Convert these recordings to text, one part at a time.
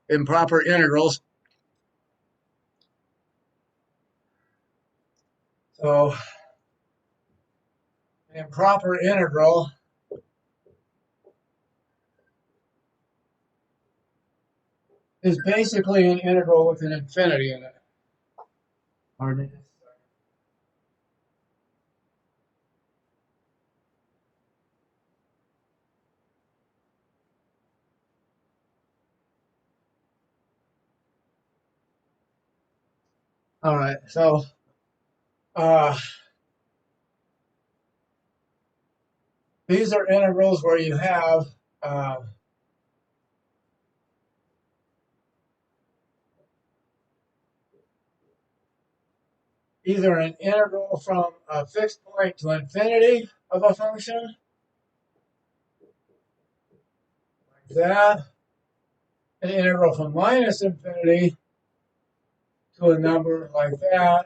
improper integrals. So an improper integral is basically an integral with an infinity in it. Pardon me. All right, so these are integrals where you have either an integral from a fixed point to infinity of a function, like that, an integral from minus infinity to a number like that,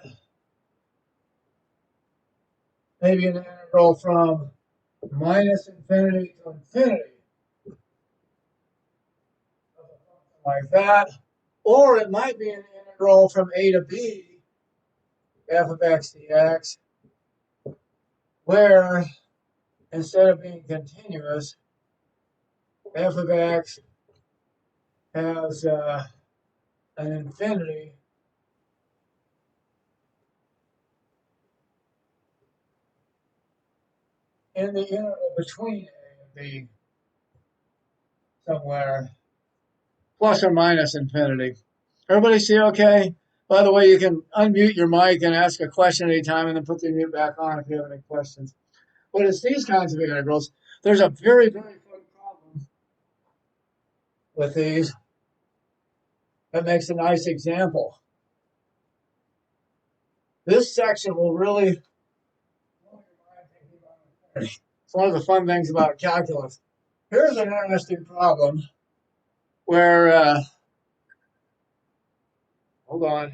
maybe an integral from minus infinity to infinity, like that, or it might be an integral from a to b, f of x dx, where instead of being continuous, f of x has an infinity in the interval between a and b somewhere, plus or minus infinity. Everybody see okay? By the way, you can unmute your mic and ask a question anytime and then put the mute back on if you have any questions. But it's these kinds of integrals. There's a very, very fun problem with these that makes a nice example. This section will really, it's one of the fun things about calculus. Here's an interesting problem where, hold on.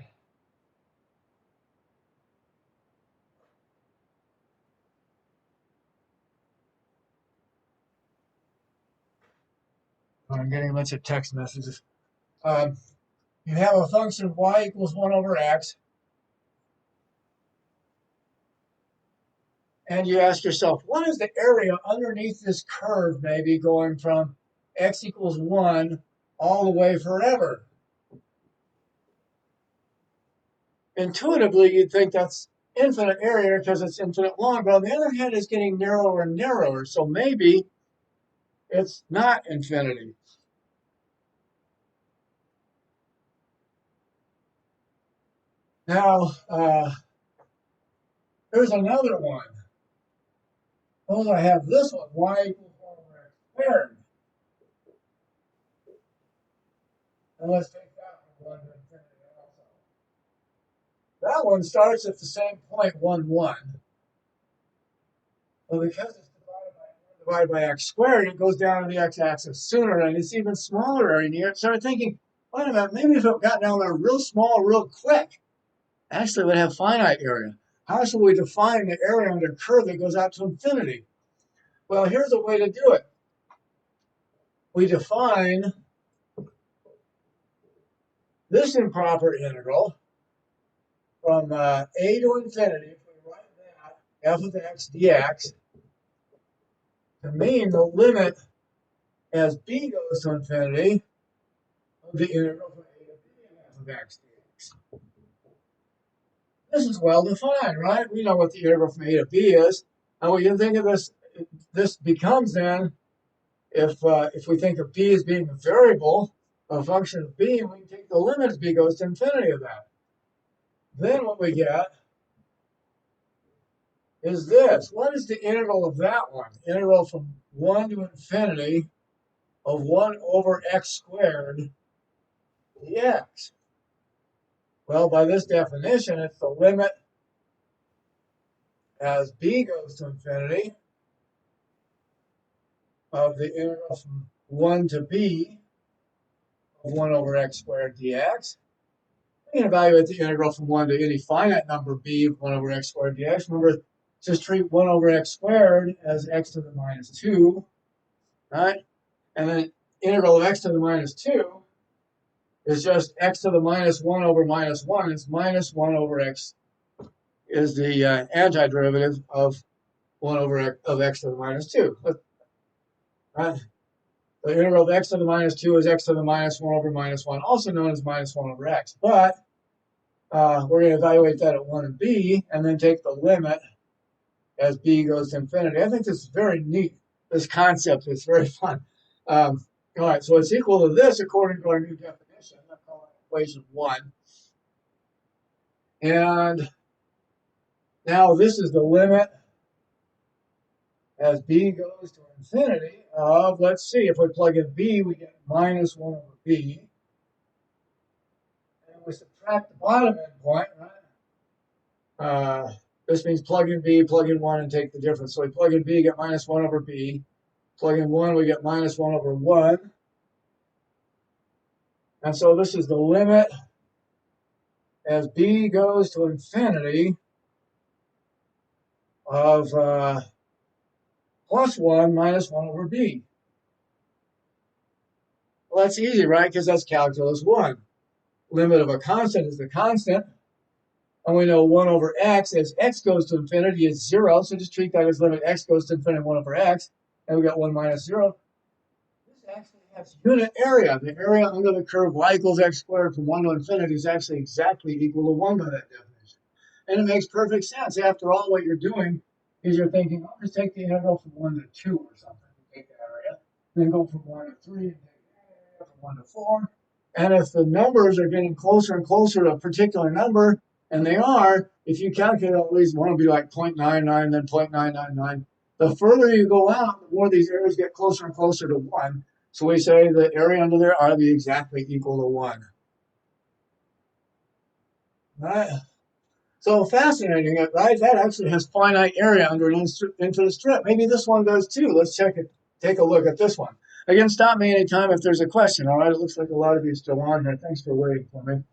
I'm getting a bunch of text messages. You have a function y equals 1 over x, and you ask yourself, what is the area underneath this curve maybe going from x equals 1 all the way forever? Intuitively, you'd think that's infinite area because it's infinite long, but on the other hand, it's getting narrower and narrower, so maybe it's not infinity. Now, here's another one. Suppose I have this one, y equals 1 over x squared. And let's take that one to infinity also. That one starts at the same point, 1, 1. Well, because it's divided by x squared, it goes down to the x-axis sooner, and it's even smaller area. And you start thinking, wait a minute, maybe if it got down there real small, real quick, actually it would have finite area. How should we define the area under a curve that goes out to infinity? Well, here's a way to do it. We define this improper integral from a to infinity, if we write that, f of x dx, to mean the limit as b goes to infinity of the integral from a to b of f of x dx. This is well defined, right? We know what the integral from a to b is. And we can think of this becomes then, if we think of b as being a variable, a function of b, and we can take the limit as b goes to infinity of that. Then what we get is this. What is the integral of that one? Integral from 1 to infinity of 1 over x squared dx. Well, by this definition, it's the limit as b goes to infinity of the integral from 1 to b of 1 over x squared dx. We can evaluate the integral from 1 to any finite number b of 1 over x squared dx. Remember, just treat 1 over x squared as x to the minus 2, right? And then integral of x to the minus 2 is just x to the minus 1 over minus 1. It's minus 1 over x is the antiderivative of 1 over x to the minus 2. Right? The integral of x to the minus 2 is x to the minus 1 over minus 1, also known as minus 1 over x. But we're going to evaluate that at 1 and b, and then take the limit as b goes to infinity. I think this is very neat, this concept. It's very fun. All right, so it's equal to this according to our new definition. I call it equation 1. And now this is the limit as b goes to infinity of, let's see, if we plug in b, we get minus 1 over b. And we subtract the bottom endpoint, right? This means plug in b, plug in 1, and take the difference. So we plug in b, get minus 1 over b. Plug in 1, we get minus 1 over 1. And so this is the limit as b goes to infinity of plus 1 minus 1 over b. Well, that's easy, right? Because that's calculus 1. Limit of a constant is the constant. And we know 1 over x, as x goes to infinity, is 0. So just treat that as limit x goes to infinity 1 over x. And we got 1 minus 0. This actually has unit area. The area under the curve y equals x squared from 1 to infinity is actually exactly equal to 1 by that definition. And it makes perfect sense. After all, what you're doing is you're thinking, I'll just take the integral from 1 to 2 or something to take that area. Then go from 1 to 3 and take that area from 1 to 4. And if the numbers are getting closer and closer to a particular number, and they are, if you calculate all these, one will be like 0.99, then 0.999. The further you go out, the more these areas get closer and closer to 1. So we say the area under there ought to be exactly equal to 1. Right? So fascinating, right? That actually has finite area under an infinite strip. Maybe this one does too. Let's check it. Take a look at this one. Again, stop me anytime if there's a question. All right, it looks like a lot of you are still on here. Thanks for waiting for me.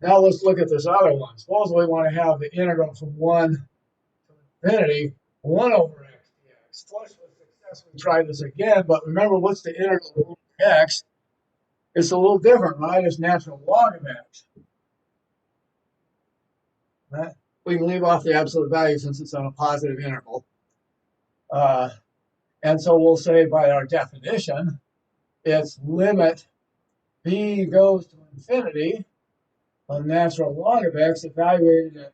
Now let's look at this other one. Suppose we want to have the integral from 1 to infinity, 1 over x dx. Flush with success, we try this again, but remember, what's the integral of x? It's a little different, right? It's natural log of x. Right? We can leave off the absolute value since it's on a positive integral. And so we'll say by our definition, it's limit b goes to infinity, a natural log of x evaluated at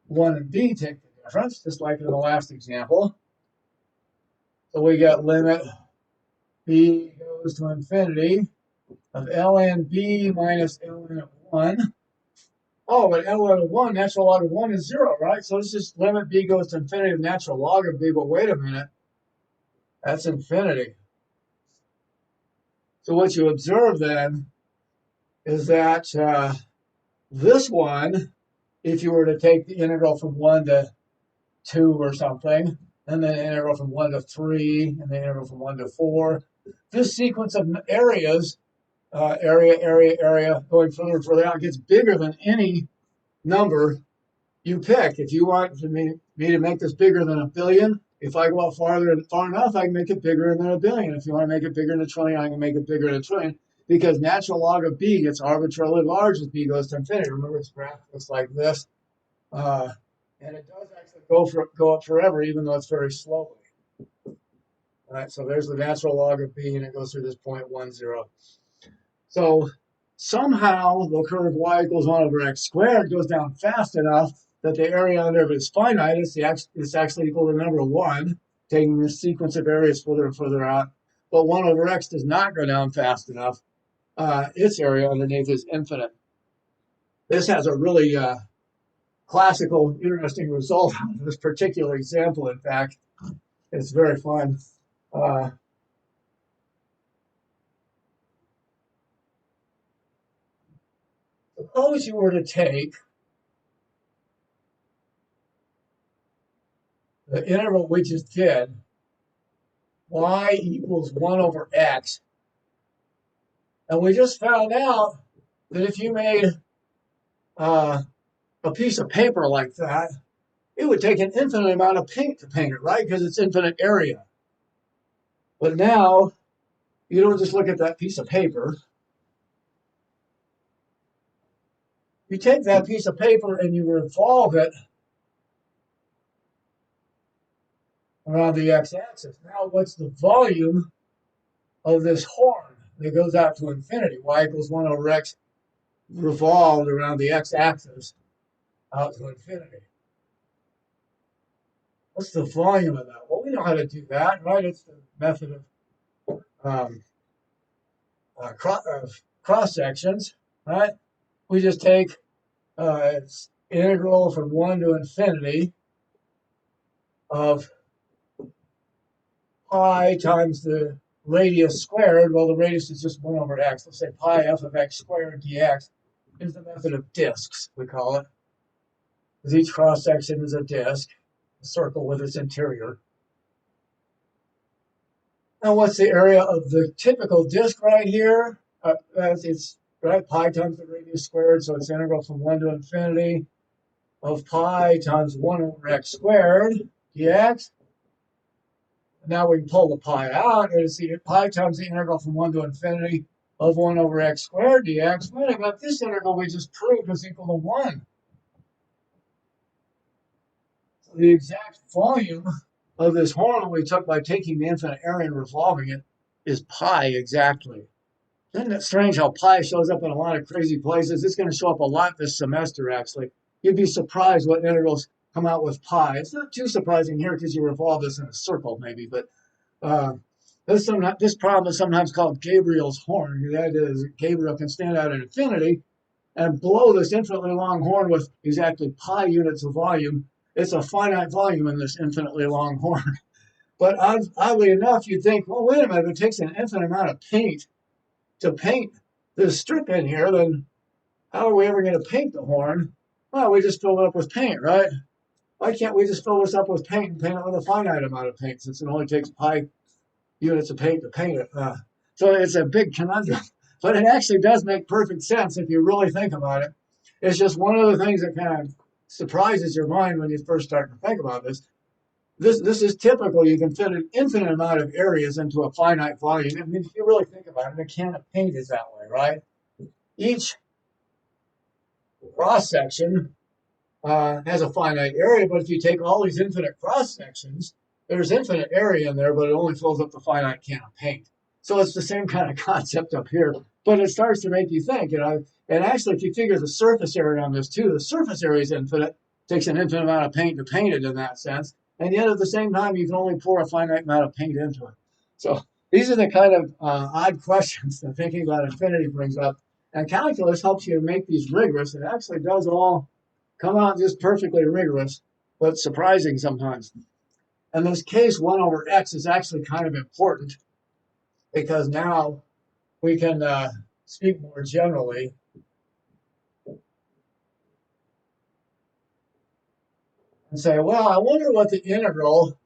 1 and b take the difference, just like in the last example. So we get limit b goes to infinity of ln b minus ln of 1. Oh, but ln of 1, natural log of 1 is 0, right? So this is limit b goes to infinity of natural log of b, but wait a minute. That's infinity. So what you observe then is that this one, if you were to take the integral from 1 to 2 or something, and then the integral from 1 to 3, and the integral from 1 to 4, this sequence of areas, area, going further and further out, gets bigger than any number you pick. If you want me to make this bigger than 1 billion, if I go out far enough, I can make it bigger than 1 billion. If you want to make it bigger than 1 trillion, I can make it bigger than 1 trillion, because natural log of b gets arbitrarily large as b goes to infinity. Remember, this graph looks like this. And it does actually go up forever, even though it's very slowly. All right, so there's the natural log of b, and it goes through this 0.10. So somehow the curve y equals 1 over x squared goes down fast enough that the area under it is finite. It's actually equal to the number 1, taking this sequence of areas further and further out. But 1 over x does not go down fast enough. Its area underneath is infinite. This has a really classical, interesting result of this particular example. In fact, it's very fun. Suppose you were to take the integral we just did, y equals 1 over x, and we just found out that if you made a piece of paper like that, it would take an infinite amount of paint to paint it, right? Because it's infinite area. But now you don't just look at that piece of paper. You take that piece of paper and you revolve it around the x-axis. Now what's the volume of this horn that goes out to infinity? Y equals 1 over x revolved around the x-axis out to infinity. What's the volume of that? Well, we know how to do that, right? It's the method of cross sections, right? We just take its integral from 1 to infinity of pi times the radius squared. Well, the radius is just 1 over x. Let's say pi f of x squared dx is the method of disks, we call it. Because each cross section is a disk, a circle with its interior. Now, what's the area of the typical disk right here? It's right pi times the radius squared, so it's integral from 1 to infinity of pi times 1 over x squared dx. Now we can pull the pi out and see pi times the integral from 1 to infinity of 1 over x squared dx. Wait a minute, this integral we just proved was equal to 1. So the exact volume of this horn we took by taking the infinite area and revolving it is pi exactly. Isn't it strange how pi shows up in a lot of crazy places? It's going to show up a lot this semester, actually. You'd be surprised what integrals come out with pi. It's not too surprising here because you revolve this in a circle, maybe, but this problem is sometimes called Gabriel's horn. That is, Gabriel can stand out at infinity and blow this infinitely long horn with exactly pi units of volume. It's a finite volume in this infinitely long horn. But oddly enough, you'd think, well, wait a minute, if it takes an infinite amount of paint to paint this strip in here, then how are we ever going to paint the horn? Well, we just fill it up with paint, right? Why can't we just fill this up with paint and paint it with a finite amount of paint, since it only takes pi units of paint to paint it? So it's a big conundrum, but it actually does make perfect sense if you really think about it. It's just one of the things that kind of surprises your mind when you first start to think about this. This is typical. You can fit an infinite amount of areas into a finite volume. I mean, if you really think about it, a can of paint is that way, right? Each cross section has a finite area, but if you take all these infinite cross sections, there's infinite area in there, but it only fills up the finite can of paint. So it's the same kind of concept up here, but it starts to make you think, and actually if you figure the surface area on this too, the surface area is infinite, takes an infinite amount of paint to paint it in that sense, and yet at the same time you can only pour a finite amount of paint into it. So these are the kind of odd questions that thinking about infinity brings up, and calculus helps you make these rigorous. It actually does all come out just perfectly rigorous, but surprising sometimes. And this case 1 over x is actually kind of important because now we can speak more generally. And say, well, I wonder what the integral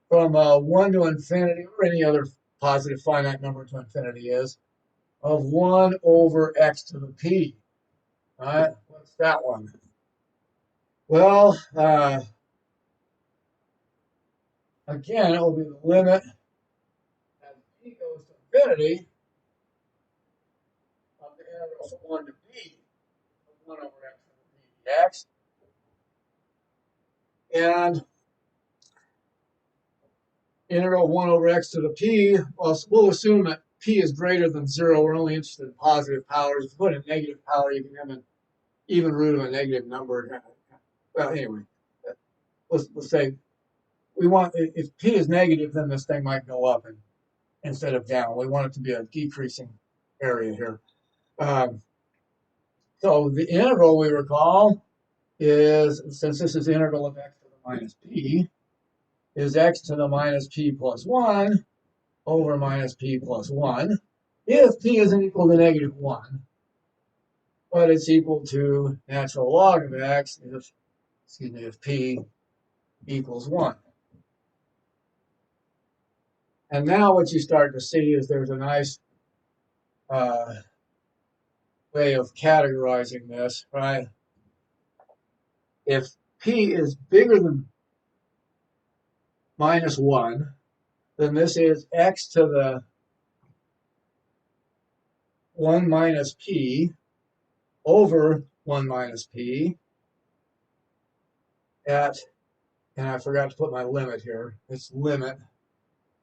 from 1 to infinity or any other positive finite number to infinity is of 1 over x to the p. All right, what's that one? Well, again, it will be the limit as p goes to infinity of the integral from 1 to p of 1 over x to the p dx. And integral 1 over x to the p, well, we'll assume that p is greater than 0. We're only interested in positive powers. If you put a negative power, you can have an even root of a negative number. Well, anyway, let's say we want, if p is negative, then this thing might go up instead of down. We want it to be a decreasing area here. So the integral, we recall, is, since this is the integral of x to the minus p, is x to the minus p plus 1 over minus p plus 1 if p isn't equal to negative 1, but it's equal to natural log of x if p equals 1. And now what you start to see is there's a nice way of categorizing this, right? If p is bigger than minus 1, then this is x to the 1 minus p over 1 minus p at, and I forgot to put my limit here, it's limit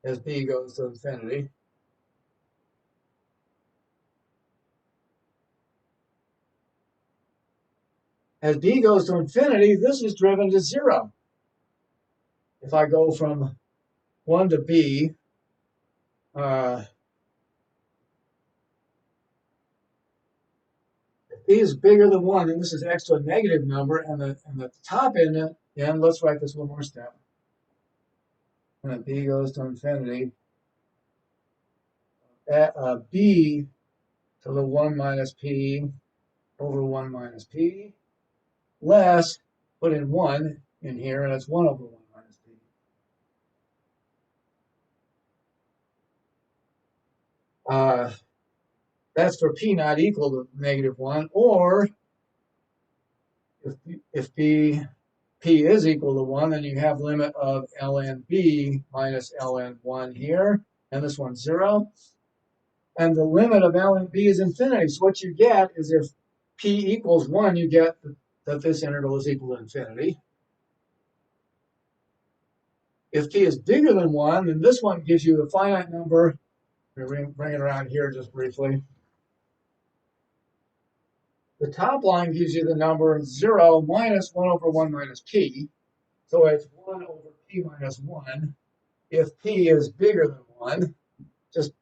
as b goes to infinity. As b goes to infinity, this is driven to 0. If I go from 1 to b, if b is bigger than 1, then this is x to a negative number, and the top end, and let's write this one more step. When b goes to infinity, b to the 1 minus p over 1 minus p, less, put in 1 in here, and it's 1 over 1 minus p. That's for p not equal to negative 1, or if p is equal to 1, then you have limit of ln b minus ln 1 here, and this one's 0. And the limit of ln b is infinity. So what you get is if p equals 1, you get that this integral is equal to infinity. If p is bigger than 1, then this one gives you a finite number. Bring it around here just briefly. The top line gives you the number 0 minus 1 over 1 minus p. So it's 1 over p minus 1. If p is bigger than 1, just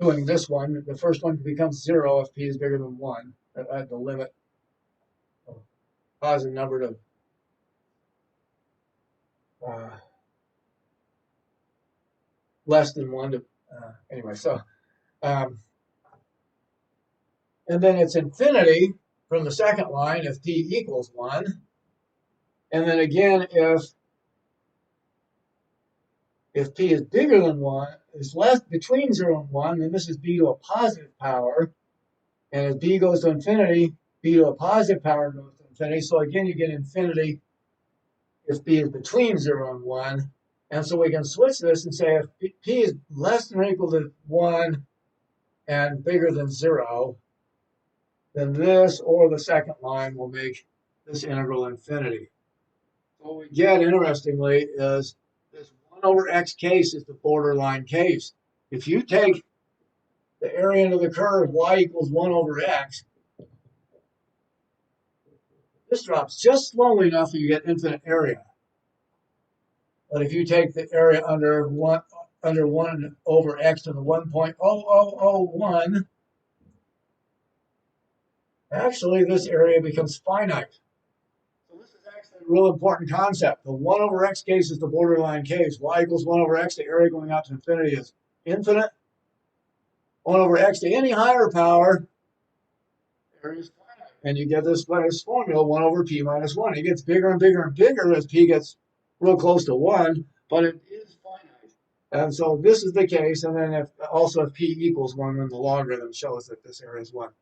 doing this one, the first one becomes 0 if p is bigger than 1 at the limit of positive number to less than 1 to anyway. So and then it's infinity from the second line if p equals 1. And then again, if p is bigger than 1, is less between 0 and 1, then this is b to a positive power. And as b goes to infinity, b to a positive power goes to infinity. So again, you get infinity if b is between 0 and 1. And so we can switch this and say if p is less than or equal to 1 and bigger than 0, then this or the second line will make this integral infinity. So what we get, interestingly, is this 1 over x case is the borderline case. If you take the area under the curve y equals 1 over x, this drops just slowly enough that you get infinite area. But if you take the area under 1 over x to the 1.0001, actually this area becomes finite. So this is actually a real important concept. The 1 over x case is the borderline case. Y equals 1 over x, the area going out to infinity is infinite. 1 over x to any higher power, the area is finite. And you get this formula, 1 over p minus 1. It gets bigger and bigger and bigger as p gets real close to 1, but it is finite. And so this is the case. And then if p equals 1, then the logarithm shows that this area is 1.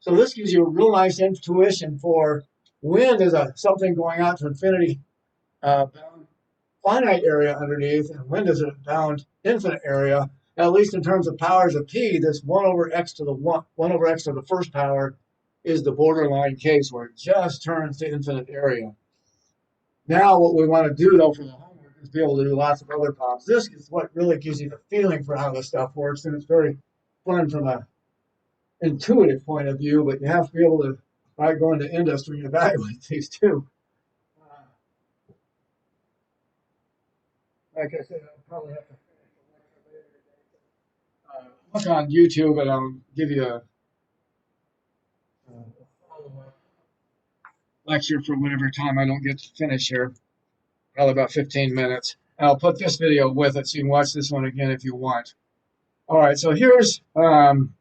So this gives you a real nice intuition for when there's something going out to infinity bound finite area underneath, and when does it bound infinite area. At least in terms of powers of p, this 1 over x to the 1 over x to the first power is the borderline case where it just turns to infinite area. Now what we want to do, though, for the homework is be able to do lots of other problems. This is what really gives you the feeling for how this stuff works, and it's very fun from an intuitive point of view, but you have to be able to, by going to industry and evaluate these too. Like I said, I'll probably have to finish the lecture later today. Look on YouTube and I'll give you a follow-up lecture for whatever time I don't get to finish here. Probably about 15 minutes. And I'll put this video with it so you can watch this one again if you want. All right, so here's an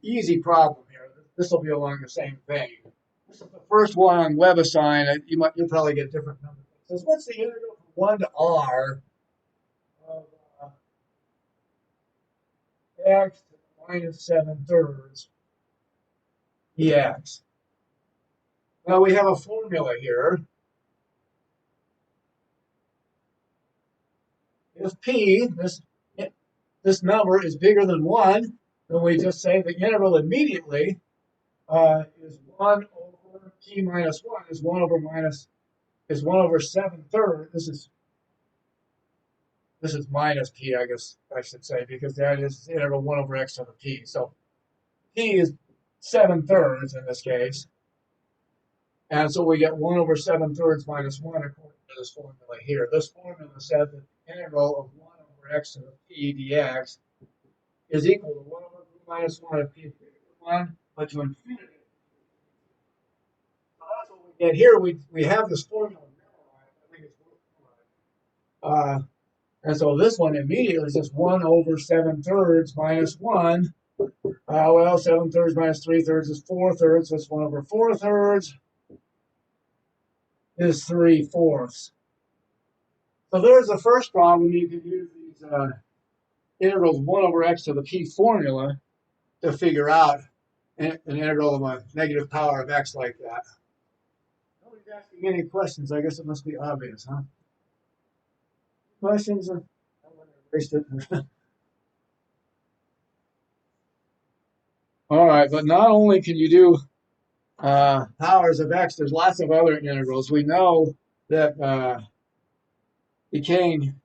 easy problem here. This will be along the same vein. This is the first one on WebAssign. You'll probably get different numbers. It says, what's the integral from 1 to r of x to the minus 7/3 dx? Well, we have a formula here. if p, this number is bigger than 1, then we just say the integral immediately is 1 over p minus 1 is 1 over 7/3. This is minus p, I guess I should say, because that is integral 1 over x to the p. So p is 7/3 in this case. And so we get 1 over 7/3 minus 1 according to this formula here. This formula said that the integral of 1 over x to the p dx is equal to 1 over p minus 1 if p is bigger than 1, but to infinity. So that's what we get here. We have this formula memorized. I think it's worth memorizing. And so this one immediately is just 1 over 7/3 minus 1. Well, 7/3 minus 3/3 is 4/3. So it's 1 over 4/3 is 3/4. So there's the first problem. You can use these integrals 1 over x to the p formula to figure out an integral of a negative power of x like that. Nobody's asking any questions. I guess it must be obvious, huh? Questions? I erased it. All right, but not only can you do powers of x, there's lots of other integrals. We know that decaying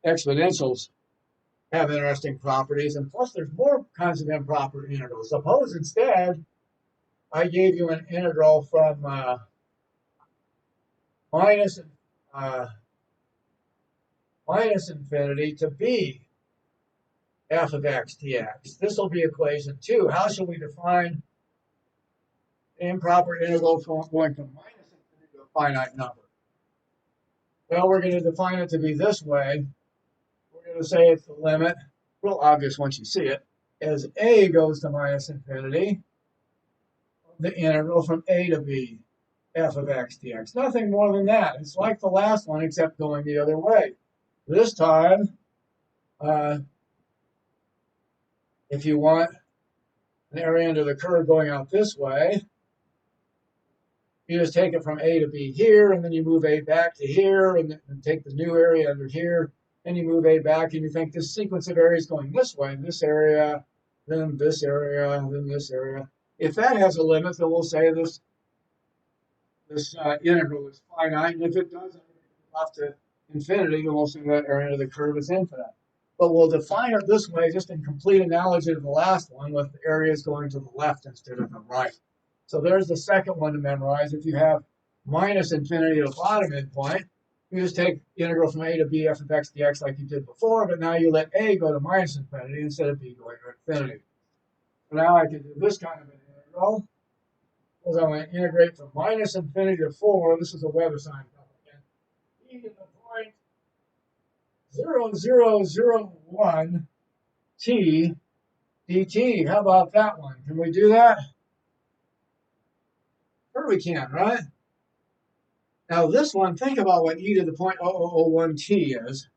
exponentials have interesting properties, and plus there's more kinds of improper integrals. Suppose instead I gave you an integral from minus infinity to b f of x dx. This will be equation 2. How shall we define an improper integral from going from minus infinity to a finite number? Well, we're going to define it to be this way. We're going to say it's the limit, real obvious once you see it, as a goes to minus infinity, the integral from a to b f of x dx. Nothing more than that. It's like the last one, except going the other way. This time, if you want an area under the curve going out this way, you just take it from a to b here, and then you move a back to here, and take the new area under here, and you move a back, and you think this sequence of areas going this way, this area, then this area, then this area. If that has a limit, then we'll say this integral is finite, and if it doesn't off to infinity, then we'll say that area under the curve is infinite. But we'll define it this way, just in complete analogy to the last one, with the areas going to the left instead of the right. So there's the second one to memorize. If you have minus infinity at the bottom midpoint, you just take the integral from a to b f of x dx like you did before, but now you let a go to minus infinity instead of b going to infinity. So now I can do this kind of an integral, because I'm going to integrate from minus infinity to 4. This is a Weber sign again. E to the point 0,001 t dt. How about that one? Can we do that? Sure we can, right? Now this one, think about what e to the point 0,001 t is.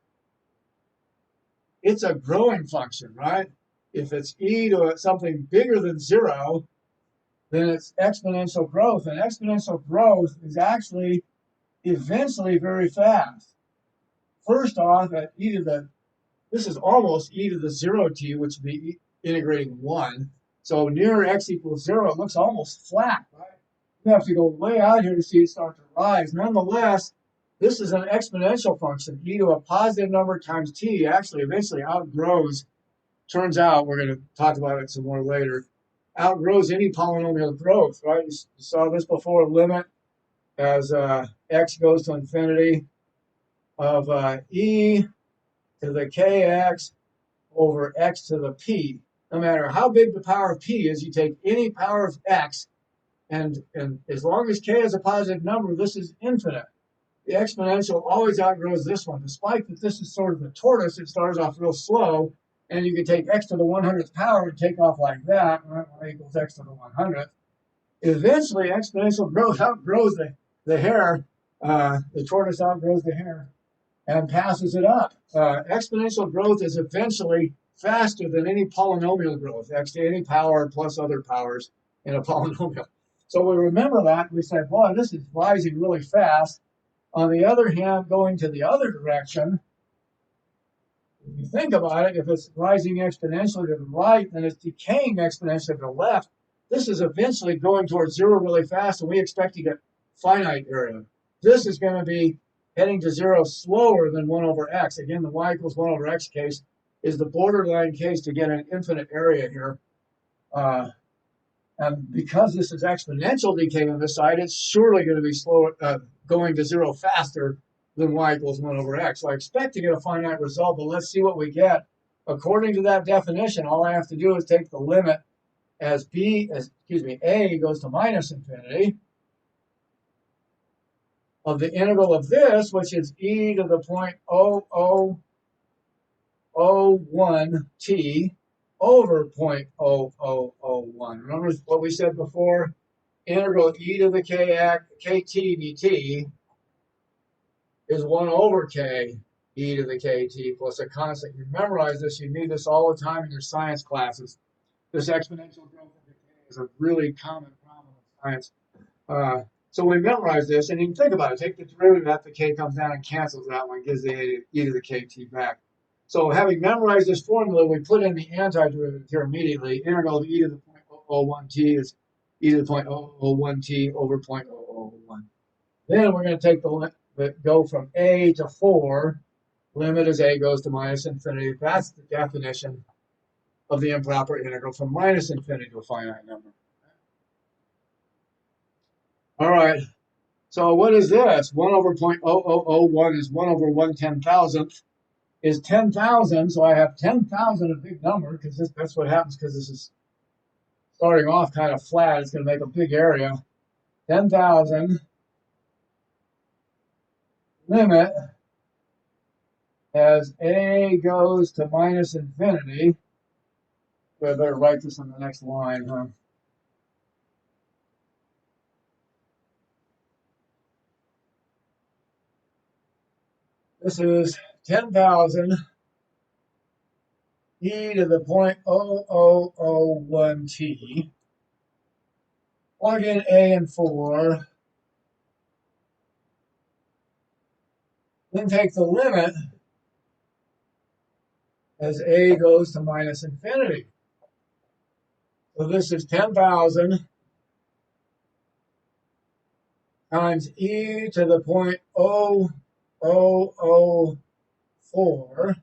It's a growing function, right? If it's e to something bigger than 0, then it's exponential growth. And exponential growth is actually eventually very fast. First off, at this is almost e to the 0t, which would be integrating 1. So near x equals 0, it looks almost flat, right? You have to go way out here to see it start to rise. Nonetheless, this is an exponential function. E to a positive number times t actually eventually outgrows, turns out, we're going to talk about it some more later, outgrows any polynomial growth, right? You saw this before, limit as x goes to infinity of e to the kx over x to the p. No matter how big the power of p is, you take any power of x, and as long as k is a positive number, this is infinite. The exponential always outgrows this one. Despite that this is sort of the tortoise, it starts off real slow, and you can take x to the 100th power and take off like that, right? Y equals x to the 100th. Eventually, exponential growth outgrows the hare. The tortoise outgrows the hare and passes it up. Exponential growth is eventually faster than any polynomial growth, x to any power plus other powers in a polynomial. So we remember that. We say, boy, this is rising really fast. On the other hand, going to the other direction, think about it, if it's rising exponentially to the right, then it's decaying exponentially to the left. This is eventually going towards zero really fast, and we expect to get finite area. This is going to be heading to zero slower than 1 over x. Again, the y equals 1 over x case is the borderline case to get an infinite area here. And because this is exponential decay on this side, it's surely going to be slower, going to zero faster than y equals 1 over x. So I expect to get a finite result, but let's see what we get. According to that definition, all I have to do is take the limit as a goes to minus infinity of the integral of this, which is e to the point 0001t over 0.0001. Remember what we said before? Integral e to the kt dt is 1 over k e to the kt plus a constant. You memorize this. You need this all the time in your science classes. This exponential growth and decay is a really common problem in science. So we memorize this, and you can think about it. Take the derivative after the k comes down and cancels that one, gives the e to the kt back. So having memorized this formula, we put in the antiderivative here immediately. Integral of e to the 0.001t is e to the 0.001t over 0.001. Then we're going to take the limit that go from a to 4. Limit as a goes to minus infinity. That's the definition of the improper integral from minus infinity to a finite number. All right. So what is this? 1 over 0.0001 is 1 over 1/10,000th. Is 10,000, so I have 10,000 a big number because that's what happens because this is starting off kind of flat. It's going to make a big area. 10,000 limit as a goes to minus infinity. I better write this on the next line, huh? This is 10,000 e to the 0.0001t. Plug in a and 4. Then take the limit as a goes to minus infinity. So this is 10,000 times e to the 0.0004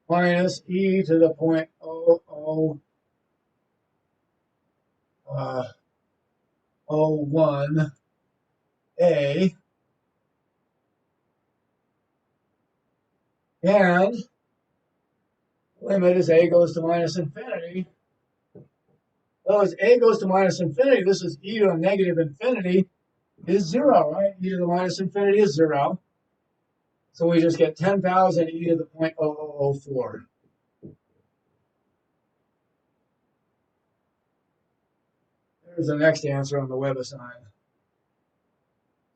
minus e to the 0.0001a, and limit as a goes to minus infinity. So as a goes to minus infinity, this is e to a negative infinity is 0, right? E to the minus infinity is 0. So we just get 10,000 e to the 0.0004. There's the next answer on the web assignment.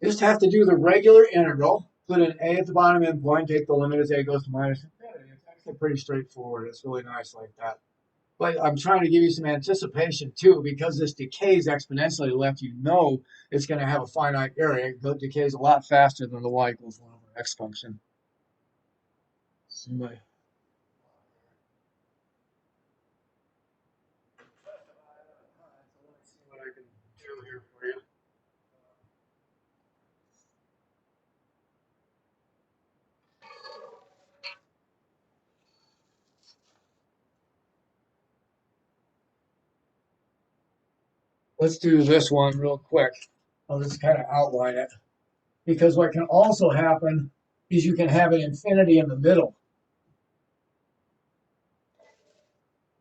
Just have to do the regular integral, put an a at the bottom endpoint, take the limit as a goes to minus infinity. It's actually pretty straightforward. It's really nice like that. But I'm trying to give you some anticipation too, because this decays exponentially to let you know it's going to have a finite area. It decays a lot faster than the y equals 1 over x function. Let's see what I can do here for you. Let's do this one real quick. I'll just kind of outline it. Because what can also happen is you can have an infinity in the middle.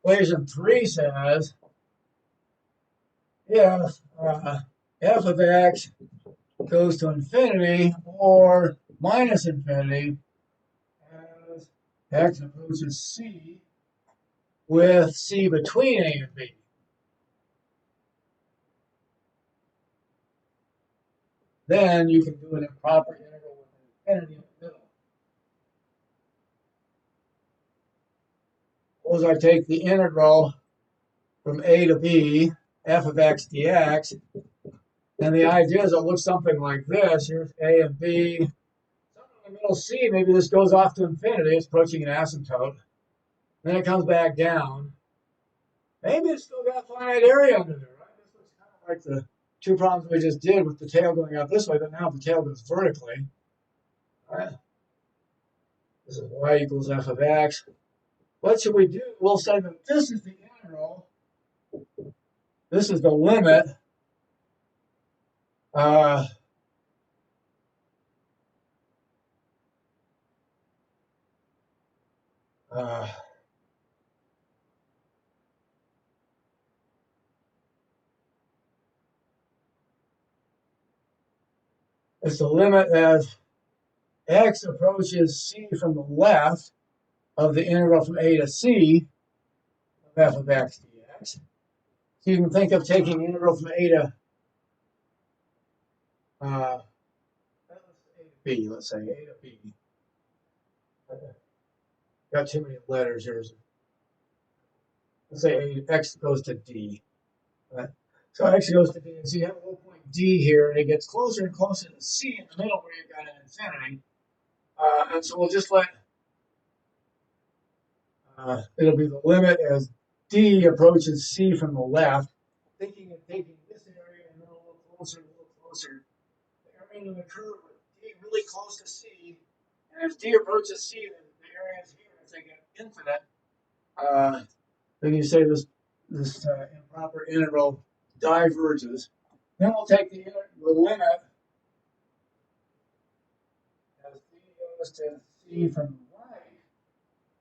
Equation 3 says if f of x goes to infinity or minus infinity as x approaches c with c between a and b. Then you can do an improper integral with an infinity in the middle. Suppose I take the integral from a to b, f of x dx, and the idea is it looks something like this. Here's a and b. Something in the middle c, maybe this goes off to infinity. It's approaching an asymptote. Then it comes back down. Maybe it's still got finite area under there, right? This looks kind of like the two problems we just did with the tail going out this way, but now the tail goes vertically. Right? This is y equals f of x. What should we do? We'll say that this is the integral. This is the limit. Uh, uh, it's the limit as x approaches c from the left of the integral from a to c of f of x dx. So you can think of taking the integral from a to b, let's say a to b. Got too many letters here. Let's say x goes to d. Right? So x goes to d, and so you have a little point d here, and it gets closer and closer to c in the middle where you've got an infinity. And so we'll just let it'll be the limit as d approaches c from the left, thinking of taking this area and then a little closer, the area of the curve with d really close to c, and as d approaches c, then the areas here, if they get infinite, then you say this improper integral diverges. Then we'll take the limit as d goes to c from the right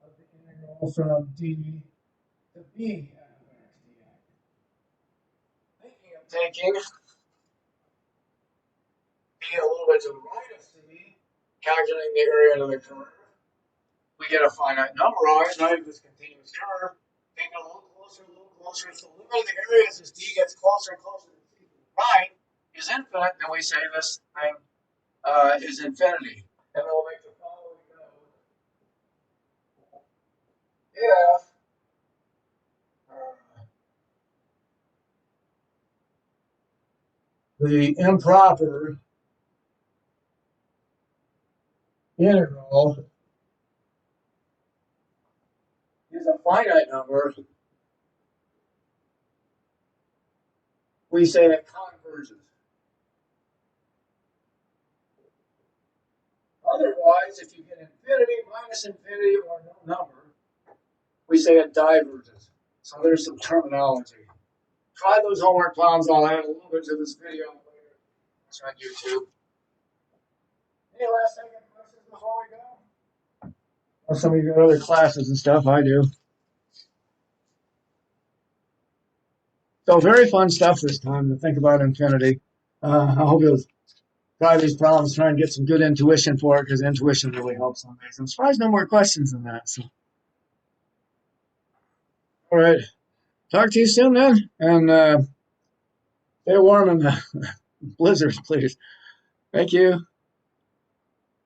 of the integral from d to b f of x dx. Thinking of taking b a little bit to the right of c, calculating the area of the curve. We get a finite number, right? Not this continuous curve. Take it a little closer, So the limit of the areas as d gets closer and closer to c to the right is infinite, then we say this thing is infinity. And then we'll make the following note. If the improper integral is a finite number, we say it converges. Otherwise, if you get infinity minus infinity or no number, we say it diverges. So there's some terminology. Try those homework problems. I'll add a little bit to this video later. It's on YouTube. Any last second questions before we go? Well, some of you got other classes and stuff. I do. So very fun stuff this time to think about infinity. I hope you'll try these problems, try and get some good intuition for it, because intuition really helps on these. I'm surprised no more questions than that. So, all right. Talk to you soon then, and stay warm in the blizzards, please. Thank you.